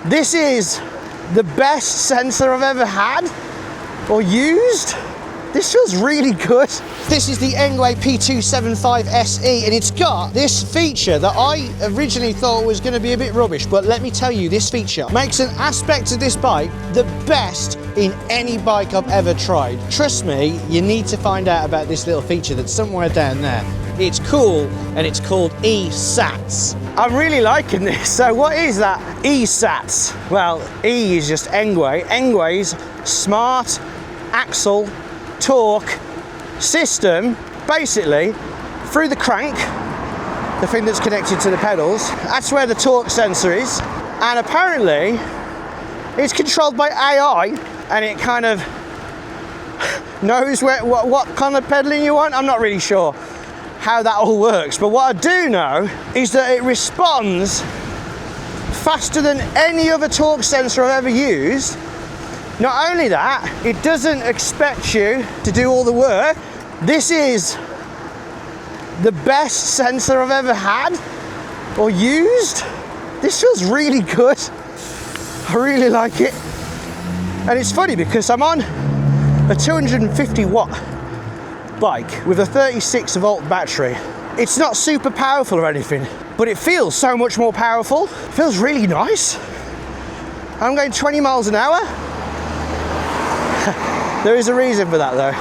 This is the best sensor I've ever had or used. This feels really good. This is the Engwe P275 SE, and it's got this feature that I originally thought was going to be a bit rubbish, but let me tell you, this feature makes an aspect of this bike the best in any bike I've ever tried. Trust me, you need to find out about this little feature that's somewhere down there. It's cool, and it's called e-SATs. I'm really liking this. So what is that e-SATs? Well, E is just Engwe. Engwe's smart axle torque system, basically through the crank, the thing that's connected to the pedals, that's where the torque sensor is, and apparently it's controlled by AI, and it kind of knows what kind of pedaling you want. I'm not really sure how that all works, but what I do know is that it responds faster than any other torque sensor I've ever used. Not only that, it doesn't expect you to do all the work. This is the best sensor I've ever had or used. This feels really good. I really like it. And it's funny because I'm on a 250 watt bike with a 36 volt battery. It's not super powerful or anything, but it feels so much more powerful. It feels really nice. I'm going 20 miles an hour. There is a reason for that though.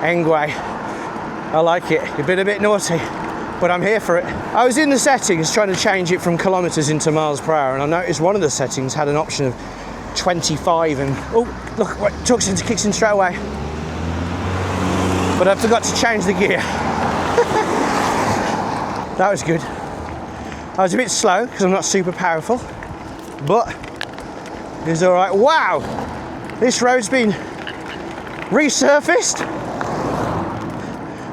Engwe, I like it. You've been a bit naughty, but I'm here for it. I was in the settings trying to change it from kilometers into miles per hour, and I noticed one of the settings had an option of 25 and, oh, look, torque sensor kicks in straight away. But I forgot to change the gear. That was good. I was a bit slow because I'm not super powerful, but it was all right. Wow, this road's been resurfaced.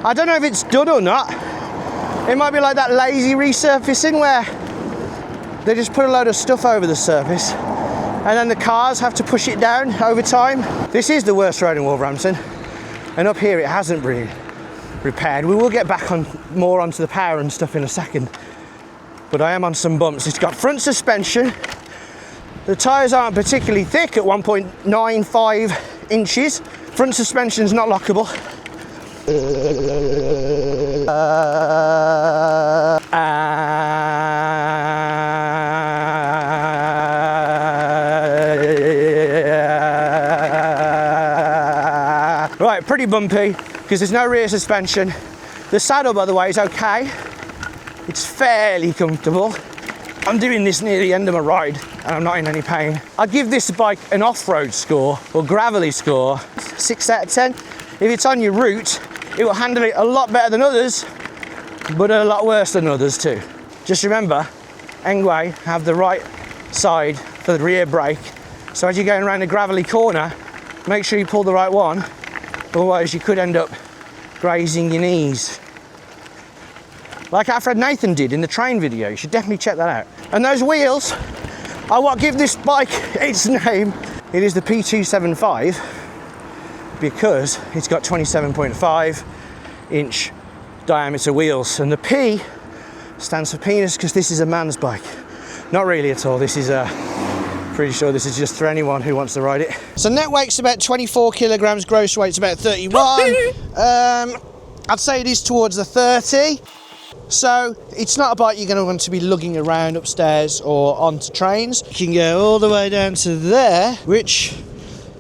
I don't know if it's done or not. It might be like that lazy resurfacing where they just put a load of stuff over the surface and then the cars have to push it down over time. This is the worst road in Wolverhampton, and up here it hasn't been repaired. We will get back on more onto the power and stuff in a second, but I am on some bumps. It's got front suspension. The tyres aren't particularly thick at 1.95 inches. Front suspension's not lockable. Right, pretty bumpy because there's no rear suspension. The saddle, by the way, is okay. It's fairly comfortable. I'm doing this near the end of my ride and I'm not in any pain. I'd give this bike an off-road score or gravelly score, 6 out of 10. If it's on your route, it will handle it a lot better than others, but a lot worse than others too. Just remember, Engwe have the right side for the rear brake, so as you're going around a gravelly corner, make sure you pull the right one, otherwise you could end up grazing your knees. Like our friend Nathan did in the train video. You should definitely check that out. And those wheels are what give this bike its name. It is the P275 because it's got 27.5 inch diameter wheels, and the P stands for penis because this is a man's bike. Not really at all. This is pretty sure this is just for anyone who wants to ride it. So net weight's about 24 kilograms, gross weight's about 31. I'd say it is towards the 30. So it's not a bike you're going to want to be lugging around upstairs or onto trains. You can go all the way down to there, which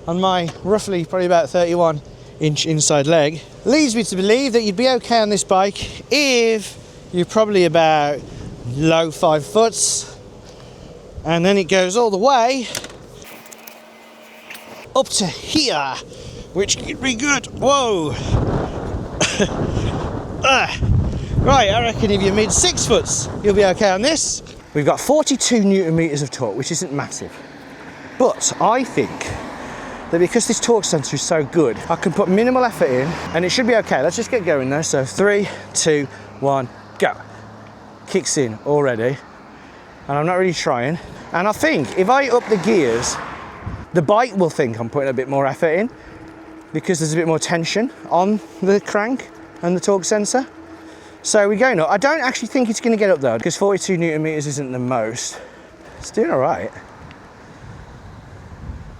on my roughly probably about 31 inch inside leg leads me to believe that you'd be okay on this bike if you're probably about low 5 foot, and then it goes all the way up to here, which could be good. Whoa. Right, I reckon if you're mid 6 foots, you'll be okay on this. We've got 42 newton meters of torque, which isn't massive. But I think that because this torque sensor is so good, I can put minimal effort in and it should be okay. Let's just get going though. So 3, 2, 1, go. Kicks in already. And I'm not really trying. And I think if I up the gears, the bike will think I'm putting a bit more effort in because there's a bit more tension on the crank and the torque sensor. So we're going up. I don't actually think it's going to get up though, because 42 newton meters isn't the most. It's doing all right.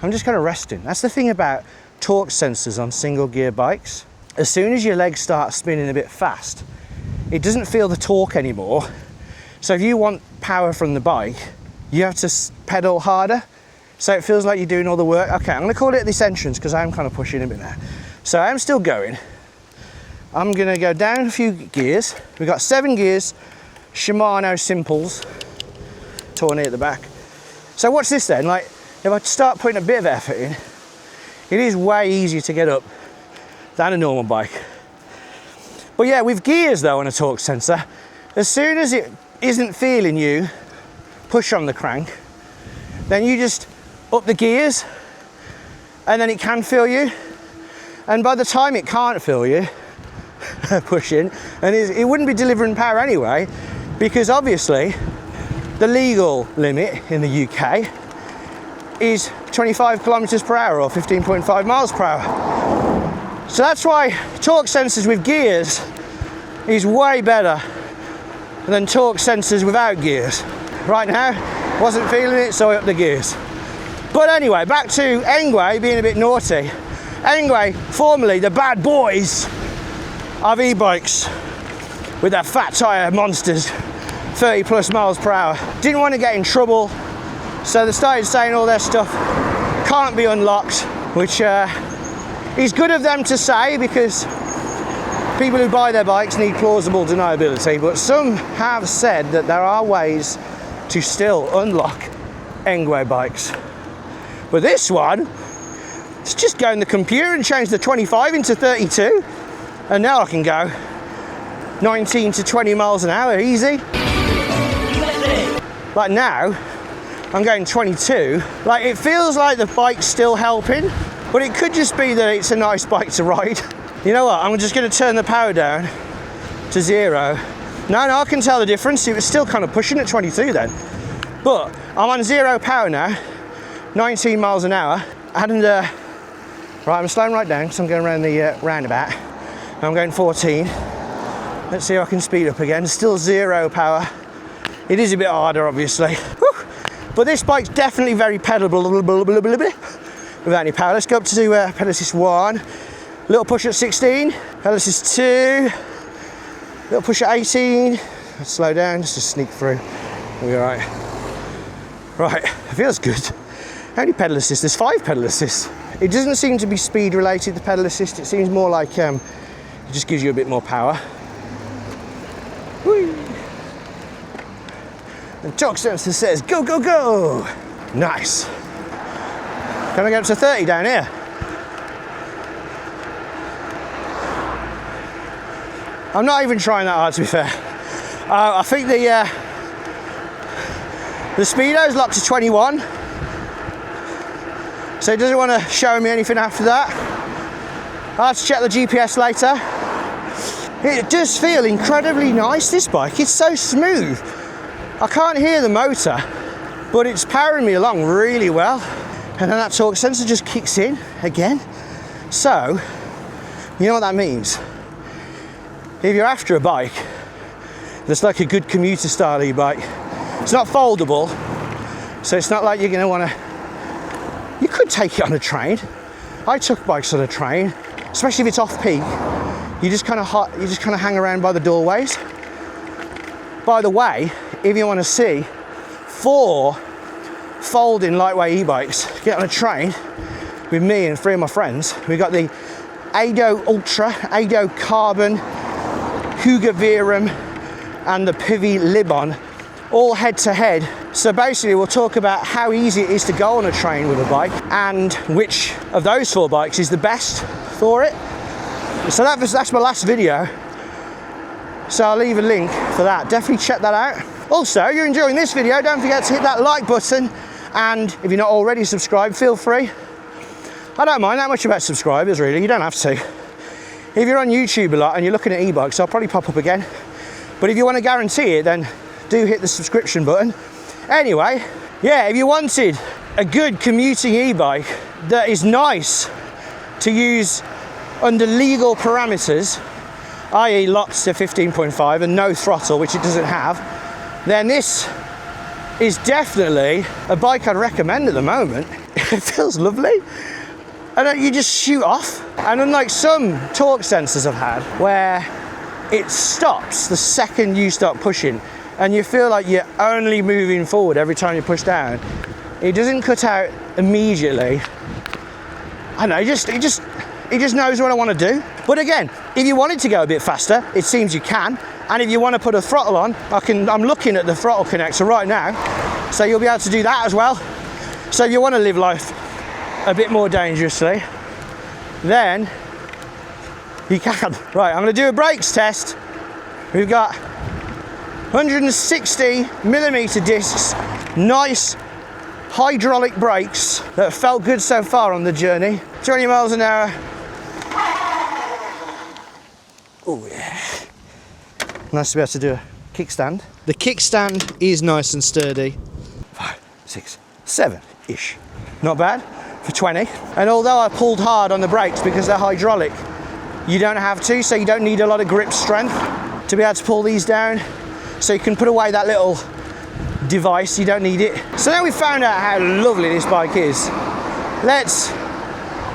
I'm just kind of resting. That's the thing about torque sensors on single gear bikes. As soon as your legs start spinning a bit fast, it doesn't feel the torque anymore. So if you want power from the bike, you have to pedal harder. So it feels like you're doing all the work. Okay, I'm gonna call it this entrance because I'm kind of pushing a bit now. So I'm still going. I'm gonna go down a few gears. We've got 7 gears, Shimano Simples, torn at the back. So watch this then, like if I start putting a bit of effort in, it is way easier to get up than a normal bike. But yeah, with gears though on a torque sensor, as soon as it isn't feeling you push on the crank, then you just up the gears and then it can feel you. And by the time it can't feel you pushing, and it wouldn't be delivering power anyway, because obviously the legal limit in the UK is 25 kilometers per hour or 15.5 miles per hour. So that's why torque sensors with gears is way better than torque sensors without gears. Right now, wasn't feeling it, so I upped the gears. But anyway, back to Engwe being a bit naughty. Engwe, formerly the bad boys of e-bikes with their fat tyre monsters, 30 plus miles per hour. Didn't want to get in trouble, so they started saying all their stuff can't be unlocked, which is good of them to say because people who buy their bikes need plausible deniability, but some have said that there are ways to still unlock Engwe bikes. But this one, it's just go in the computer and change the 25 into 32, and now I can go 19 to 20 miles an hour easy. Like now, I'm going 22. Like it feels like the bike's still helping, but it could just be that it's a nice bike to ride. You know what, I'm just gonna turn the power down to 0. No, I can tell the difference. It was still kind of pushing at 22 then. But I'm on 0 power now, 19 miles an hour. And right, I'm slowing right down because I'm going around the roundabout. I'm going 14. Let's see if I can speed up again. Still 0 power. It is a bit harder, obviously. Whew. But this bike's definitely very pedalable without any power. Let's go up to pedal assist 1. Little push at 16. Pedal assist 2. Little push at 18. Let's slow down just to sneak through. We'll be all right. Right, it feels good. How many pedal assists? There's 5 pedal assists. It doesn't seem to be speed related, the pedal assist. It seems more like it just gives you a bit more power. Whee! The torque sensor says go, go, go. Nice. Can I get up to 30 down here? I'm not even trying that hard, to be fair. I think the speedo's locked to 21. So it doesn't want to show me anything after that. I'll have to check the GPS later. It does feel incredibly nice, this bike. It's so smooth. I can't hear the motor, but it's powering me along really well. And then that torque sensor just kicks in again. So, you know what that means? If you're after a bike that's like a good commuter style e-bike, it's not foldable, so it's not like you're going to want to. You could take it on a train. I took bikes on a train, especially if it's off peak. You just kind of hang around by the doorways. By the way, if you want to see 4 folding lightweight e-bikes get on a train with me and 3 of my friends, we got the Ado Ultra, Ado Carbon, Huga Verum, and the Pivi Libon, all head to head. So basically we'll talk about how easy it is to go on a train with a bike and which of those 4 bikes is the best for it. So that's my last video. So I'll leave a link for that. Definitely check that out. Also, if you're enjoying this video, don't forget to hit that like button. And if you're not already subscribed, feel free. I don't mind that much about subscribers, really. You don't have to. If you're on YouTube a lot and you're looking at e-bikes, I'll probably pop up again. But if you want to guarantee it, then do hit the subscription button. Anyway, yeah, if you wanted a good commuting e-bike that is nice to use under legal parameters, i.e. locked to 15.5 and no throttle, which it doesn't have, then this is definitely a bike I'd recommend at the moment. it feels lovely. And you just shoot off. And unlike some torque sensors I've had, where it stops the second you start pushing, and you feel like you're only moving forward every time you push down, it doesn't cut out immediately. I know, it just knows what I want to do. But again, if you wanted to go a bit faster, it seems you can. And if you want to put a throttle on, I'm looking at the throttle connector right now, so you'll be able to do that as well. So if you want to live life a bit more dangerously, then you can. Right, I'm going to do a brakes test. We've got 160mm discs, nice hydraulic brakes that have felt good so far on the journey. 20 miles an hour. Oh yeah. Nice to be able to do a kickstand. The kickstand is nice and sturdy. 5, 6, 7-ish. Not bad for 20. And although I pulled hard on the brakes because they're hydraulic, you don't have to, so you don't need a lot of grip strength to be able to pull these down. So you can put away that little device, you don't need it. So now we've found out how lovely this bike is, let's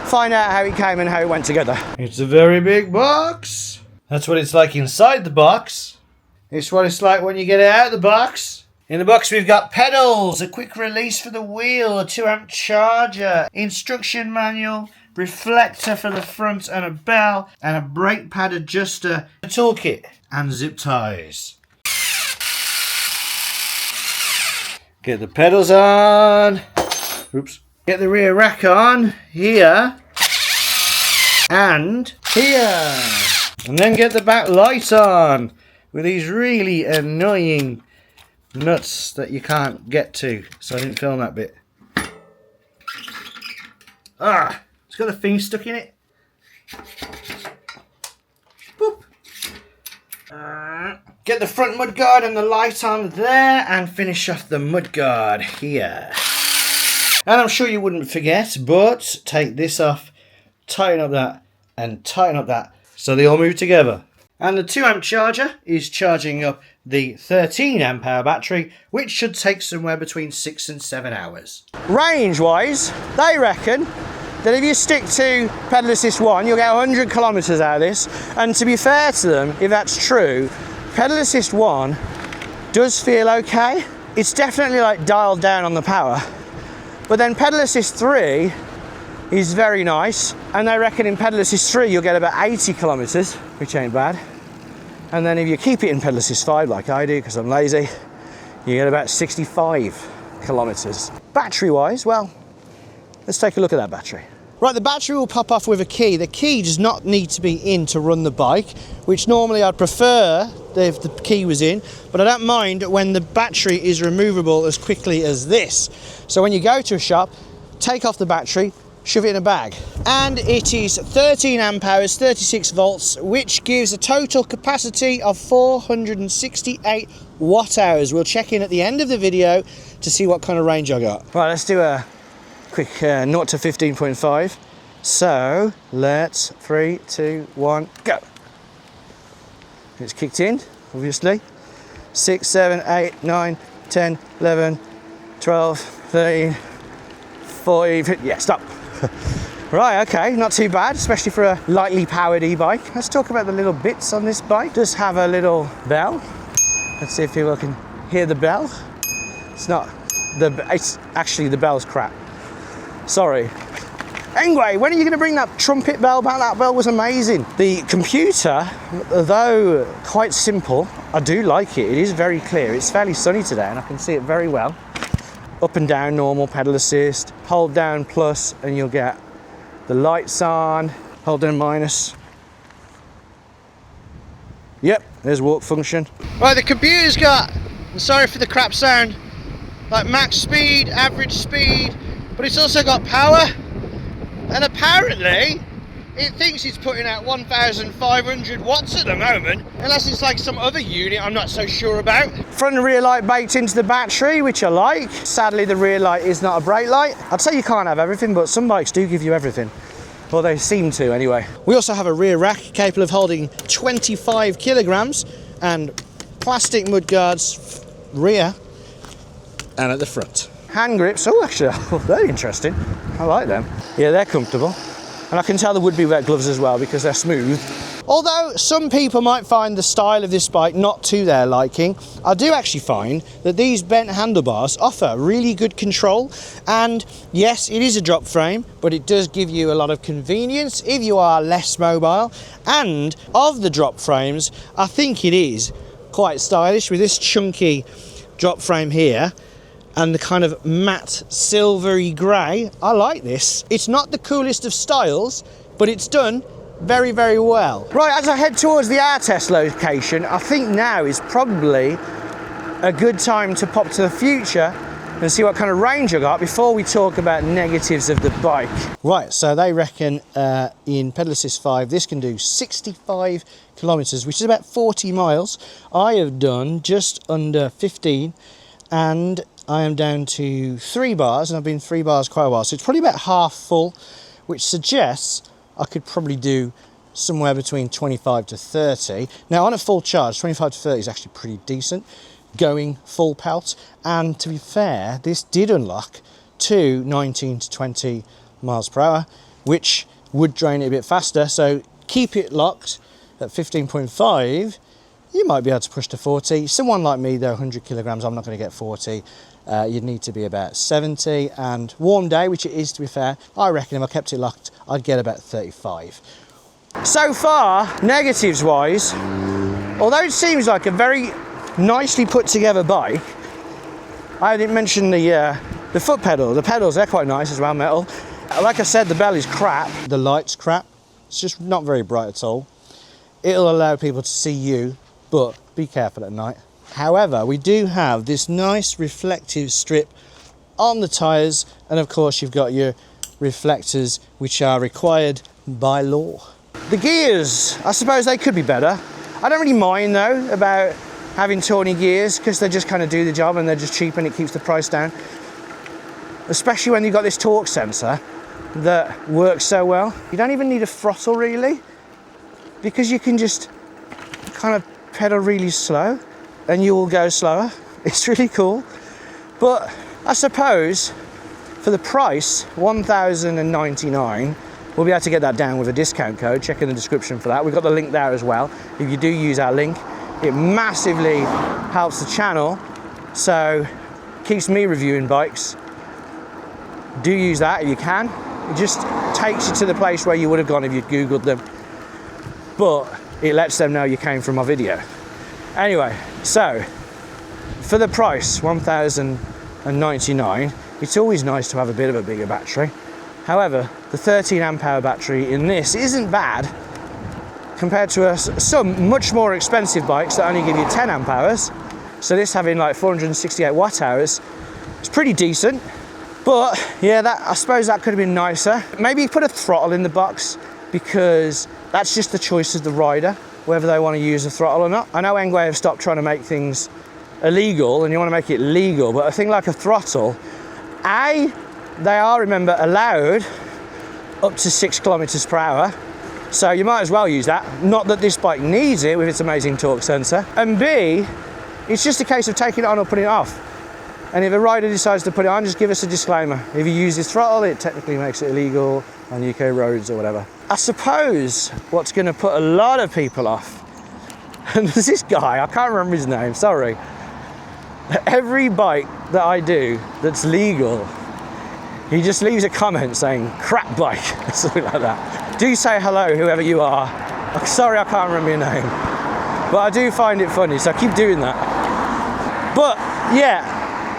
find out how it came and how it went together. It's a very big box. That's what it's like inside the box. It's what it's like when you get it out of the box. In the box we've got pedals, a quick release for the wheel, a 2-amp charger, instruction manual, reflector for the front and a bell, and a brake pad adjuster, a toolkit, and zip ties. Get the pedals on. Oops. Get the rear rack on here and here. And then get the back light on with these really annoying nuts that you can't get to. So I didn't film that bit. Ah, it's got a thing stuck in it. Boop. Get the front mudguard and the light on there and finish off the mudguard here. And I'm sure you wouldn't forget, but take this off, tighten up that, and tighten up that so they all move together. And the 2-amp charger is charging up the 13-amp hour battery, which should take somewhere between 6 and 7 hours. Range-wise, they reckon that if you stick to pedal assist 1, you'll get 100 kilometers out of this. And to be fair to them, if that's true, pedal assist 1 does feel okay. It's definitely like dialed down on the power. But then pedal assist 3 is very nice, and they reckon in pedal assist 3 you'll get about 80 kilometers, which ain't bad. And then if you keep it in pedal assist 5 like I do, because I'm lazy, you get about 65 kilometers. Battery wise, well, let's take a look at that battery. Right, the battery will pop off with a key. The key does not need to be in to run the bike, which normally I'd prefer if the key was in, but I don't mind when the battery is removable as quickly as this. So when you go to a shop, take off the battery, shove it in a bag. And it is 13 amp hours, 36 volts, which gives a total capacity of 468 watt hours. We'll check in at the end of the video to see what kind of range I got. Right, let's do a quick 0 to 15.5. So let's 3, 2, 1, go. It's kicked in, obviously. 6, 7, 8, 9, 10, 11, 12, 13, 14, yeah, stop. Right, okay, not too bad, especially for a lightly powered e-bike. Let's talk about the little bits on this bike. It does have a little bell. Let's see if people can hear the bell. It's actually the bell's crap. Sorry. Engwe, when are you going to bring that trumpet bell back? That bell was amazing. The computer, though quite simple, I do like it. It is very clear. It's fairly sunny today and I can see it very well. Up and down, normal, pedal assist. Hold down plus and you'll get the lights on. Hold down minus. Yep, there's walk function. Right, the computer's got, I'm sorry for the crap sound, like max speed, average speed, but it's also got power. And apparently, it thinks it's putting out 1,500 watts at the moment, unless it's like some other unit I'm not so sure about. Front and rear light baked into the battery, which I like. Sadly, the rear light is not a brake light. I'd say you can't have everything, but some bikes do give you everything. Well, they seem to anyway. We also have a rear rack capable of holding 25 kilograms and plastic mudguards rear and at the front. hand grips. Oh, actually, they're interesting. I like them. Yeah, they're comfortable. And I can tell there would be wet gloves as well because they're smooth. Although some people might find the style of this bike not to their liking, I do actually find that these bent handlebars offer really good control. And yes, it is a drop frame, but it does give you a lot of convenience if you are less mobile. And of the drop frames, I think it is quite stylish with this chunky drop frame here and the kind of matte silvery grey. I like this. It's not the coolest of styles, but it's done very, very well. Right, as I head towards the air test location, I think now is probably a good time to pop to the future and see what kind of range I got before we talk about negatives of the bike. Right, so they reckon in Pedal Assist 5, this can do 65 kilometers, which is about 40 miles. I have done just under 15, and I am down to 3 bars, and I've been 3 bars quite a while, so it's probably about half full, which suggests I could probably do somewhere between 25 to 30. Now on a full charge, 25 to 30 is actually pretty decent going full pelt, and to be fair, this did unlock to 19 to 20 miles per hour, which would drain it a bit faster, so keep it locked at 15.5. You might be able to push to 40. Someone like me though, 100 kilograms, I'm not going to get 40. You'd need to be about 70, and warm day, which it is to be fair, I reckon if I kept it locked, I'd get about 35. So far, negatives wise, although it seems like a very nicely put together bike, I didn't mention the foot pedal. The pedals, they're quite nice as well, metal. Like I said, the belly's crap, the light's crap. It's just not very bright at all. It'll allow people to see you, but be careful at night. However, we do have this nice reflective strip on the tyres, and of course you've got your reflectors, which are required by law. The gears, I suppose they could be better. I don't really mind though about having tawny gears, because they just kind of do the job and they're just cheap and it keeps the price down. Especially when you've got this torque sensor that works so well. You don't even need a throttle really, because you can just kind of pedal really slow and you will go slower. It's really cool. But I suppose for the price, $1,099, we'll be able to get that down with a discount code. Check in the description for that. We've got the link there as well. If you do use our link, it massively helps the channel, so keeps me reviewing bikes. Do use that if you can. It just takes you to the place where you would have gone if you'd Googled them, but it lets them know you came from my video. Anyway, so for the price, $1,099, it's always nice to have a bit of a bigger battery. However, the 13 amp hour battery in this isn't bad compared to some much more expensive bikes that only give you 10 amp hours. So this having like 468 watt hours, it's pretty decent. But yeah, I suppose that could have been nicer. Maybe put a throttle in the box, because that's just the choice of the rider, whether they want to use a throttle or not. I know Engwe have stopped trying to make things illegal, and you want to make it legal, but a thing like a throttle, they are, remember, allowed up to 6 kilometers per hour. So you might as well use that. Not that this bike needs it with its amazing torque sensor. And B, it's just a case of taking it on or putting it off. And if a rider decides to put it on, just give us a disclaimer. If you use this throttle, it technically makes it illegal on UK roads or whatever. I suppose what's going to put a lot of people off, and there's this guy, I can't remember his name, sorry. Every bike that I do that's legal, he just leaves a comment saying, crap bike, something like that. Do say hello, whoever you are. Sorry, I can't remember your name. But I do find it funny, so keep doing that. But yeah,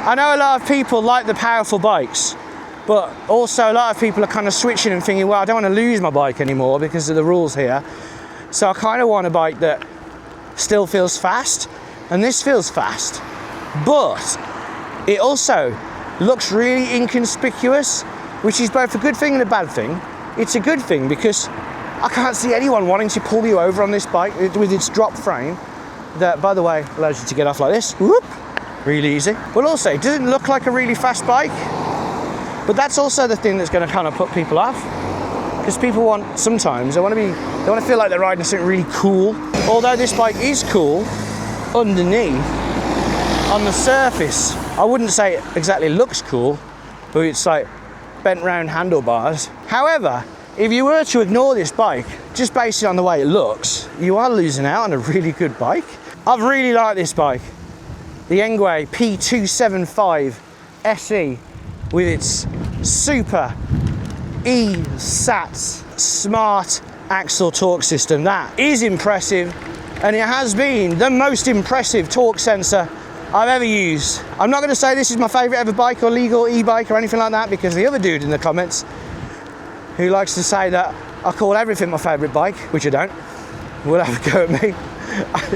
I know a lot of people like the powerful bikes, but also a lot of people are kind of switching and thinking, well, I don't want to lose my bike anymore because of the rules here. So I kind of want a bike that still feels fast, and this feels fast, but it also looks really inconspicuous, which is both a good thing and a bad thing. It's a good thing because I can't see anyone wanting to pull you over on this bike with its drop frame that, by the way, allows you to get off like this. Whoop, really easy. But also, it doesn't look like a really fast bike, but that's also the thing that's going to kind of put people off, because people want, sometimes they want to feel like they're riding something really cool. Although this bike is cool, underneath, on the surface, I wouldn't say it exactly looks cool, but it's like bent round handlebars. However, if you were to ignore this bike, just based on the way it looks, you are losing out on a really good bike. I've really liked this bike. The Engwe P275 SE with its super e-SATS smart axle torque system. That is impressive, and it has been the most impressive torque sensor I've ever used. I'm not going to say this is my favourite ever bike or legal e-bike or anything like that, because the other dude in the comments who likes to say that I call everything my favourite bike, which I don't, will have a go at me.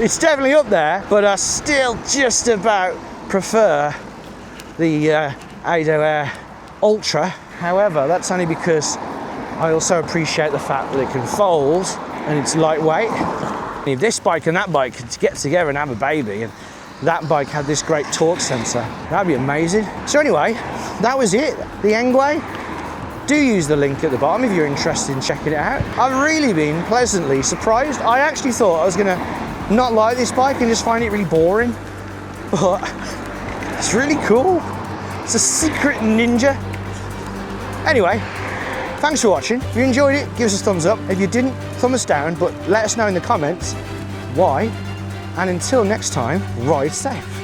It's definitely up there, but I still just about prefer the Ado Air Ultra. However, that's only because I also appreciate the fact that it can fold and it's lightweight. If this bike and that bike could get together and have a baby, and that bike had this great torque sensor, that'd be amazing. So anyway, that was it, the Engwe. Do use the link at the bottom if you're interested in checking it out. I've really been pleasantly surprised. I actually thought I was gonna not like this bike and just find it really boring, but it's really cool. It's a secret ninja. Anyway, thanks for watching. If you enjoyed it, give us a thumbs up. If you didn't, thumb us down, but let us know in the comments why. And until next time, ride safe.